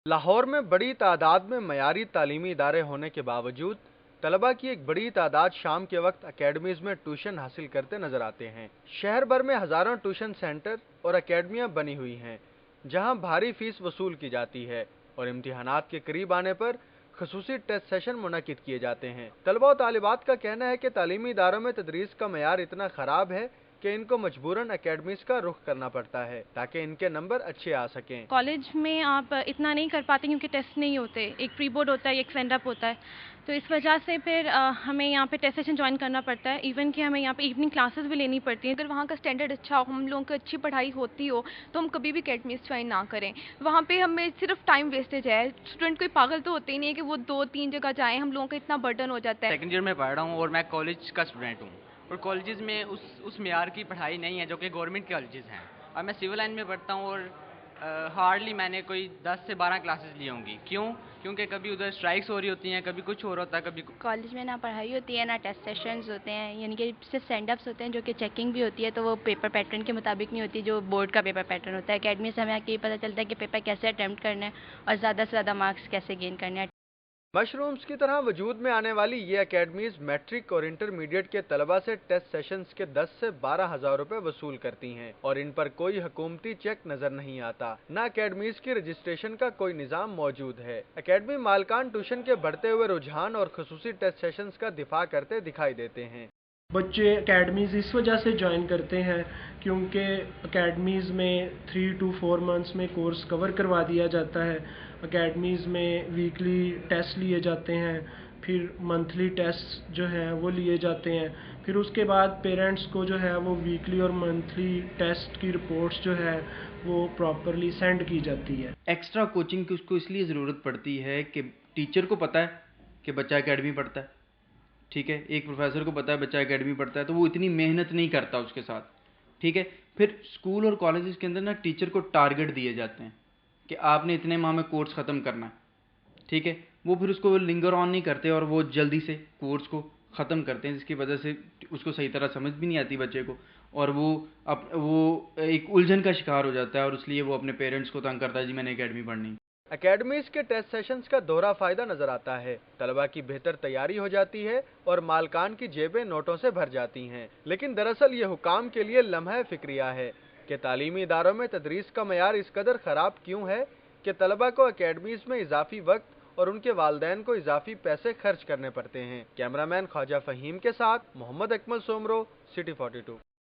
लाहौर में बड़ी तादाद में मयारी तालीमी इदारे होने के बावजूद तलबा की एक बड़ी तादाद शाम के वक्त अकेडमीज में ट्यूशन हासिल करते नजर आते हैं। शहर भर में हजारों ट्यूशन सेंटर और अकेडमियां बनी हुई हैं, जहां भारी फीस वसूल की जाती है और इम्तिहानात के करीब आने पर खसूसी टेस्ट सेशन मुनक्किद किए जाते हैं। तलबा और तालिबात का कहना है कि तालीमी इदारों में तदरीस का मयार इतना खराब है कि इनको मजबूरन अकेडमीज का रुख करना पड़ता है ताकि इनके नंबर अच्छे आ सकें। कॉलेज में आप इतना नहीं कर पाते क्योंकि टेस्ट नहीं होते, एक प्री बोर्ड होता है, एक सेंड अप होता है, तो इस वजह से फिर हमें यहाँ पे टेस्ट सेशन ज्वाइन करना पड़ता है। इवन कि हमें यहाँ पे इवनिंग क्लासेस भी लेनी पड़ती हैं। अगर वहाँ का स्टैंडर्ड अच्छा हो, हम लोगों की अच्छी पढ़ाई होती हो, तो हम कभी भी अकेडमीज ज्वाइन ना करें। वहाँ पे हमें सिर्फ टाइम वेस्टेज है। स्टूडेंट कोई पागल तो होते ही नहीं है कि वो 2-3 जगह जाएँ, हम लोगों का इतना बर्डन हो जाता है। सेकंड ईयर में पढ़ रहा हूँ और मैं कॉलेज का स्टूडेंट हूँ, और कॉलेजेस में उस मेयार की पढ़ाई नहीं है जो कि गवर्नमेंट कॉलेजेस हैं। और मैं सिविल लाइन में पढ़ता हूँ और हार्डली मैंने कोई 10 से 12 क्लासेस ली होंगी। क्योंकि कभी उधर स्ट्राइक्स हो रही होती हैं, कभी कुछ हो रहा होता है, कभी कॉलेज में ना पढ़ाई होती है ना टेस्ट सेशंस होते हैं, यानी कि सिर्फ सेंड अप्स होते हैं जो कि चेकिंग भी होती है, तो वो पेपर पैटर्न के मुताबिक नहीं होती जो बोर्ड का पेपर पैटर्न होता है। अकेडमी से हमें आके ये पता चलता है कि पेपर कैसे अटेम्प्ट करना है और ज़्यादा से ज़्यादा मार्क्स कैसे गेन करने हैं। मशरूम्स की तरह वजूद में आने वाली ये अकेडमीज मैट्रिक और इंटरमीडिएट के तलबा से टेस्ट सेशंस के 10 से 12 हजार रुपए वसूल करती हैं और इन पर कोई हुकूमती चेक नजर नहीं आता। न अकेडमीज की रजिस्ट्रेशन का कोई निजाम मौजूद है। अकेडमी मालकान ट्यूशन के बढ़ते हुए रुझान और खसूसी टेस्ट सेशंस का दिफा करते दिखाई देते हैं। बच्चे अकेडमीज़ इस वजह से ज्वाइन करते हैं क्योंकि अकेडमीज़ में 3 to 4 मंथ्स में कोर्स कवर करवा दिया जाता है। अकेडमीज़ में वीकली टेस्ट लिए जाते हैं, फिर मंथली टेस्ट जो हैं वो लिए जाते हैं, फिर उसके बाद पेरेंट्स को जो है वो वीकली और मंथली टेस्ट की रिपोर्ट्स जो है वो प्रॉपरली सेंड की जाती है। एक्स्ट्रा कोचिंग की उसको इसलिए ज़रूरत पड़ती है कि टीचर को पता है कि बच्चा एकेडमी पढ़ता है, ठीक है, एक प्रोफेसर को पता है बच्चा एकेडमी पढ़ता है, तो वो इतनी मेहनत नहीं करता उसके साथ, ठीक है। फिर स्कूल और कॉलेजेस के अंदर ना टीचर को टारगेट दिए जाते हैं कि आपने इतने माह में कोर्स ख़त्म करना है, ठीक है। वो फिर उसको लिंगर ऑन नहीं करते और वो जल्दी से कोर्स को ख़त्म करते हैं, जिसकी वजह से उसको सही तरह समझ भी नहीं आती बच्चे को, और वो एक उलझन का शिकार हो जाता है और इसलिए वो अपने पेरेंट्स को तंग करता है, जी मैंने एकेडमी पढ़नी। अकेडमीज के टेस्ट सेशंस का दोहरा फायदा नजर आता है। तलबा की बेहतर तैयारी हो जाती है और मालकान की जेबें नोटों से भर जाती हैं। लेकिन दरअसल ये हुकाम के लिए लम्हा फिक्रिया है कि तालीमी इदारों में तदरीस का मयार इस कदर खराब क्यों है कि तलबा को अकेडमीज में इजाफी वक्त और उनके वालदैन को इजाफी पैसे खर्च करने पड़ते हैं। कैमरामैन ख्वाजा फहीम के साथ मोहम्मद अकमल सोमरो, सिटी 42।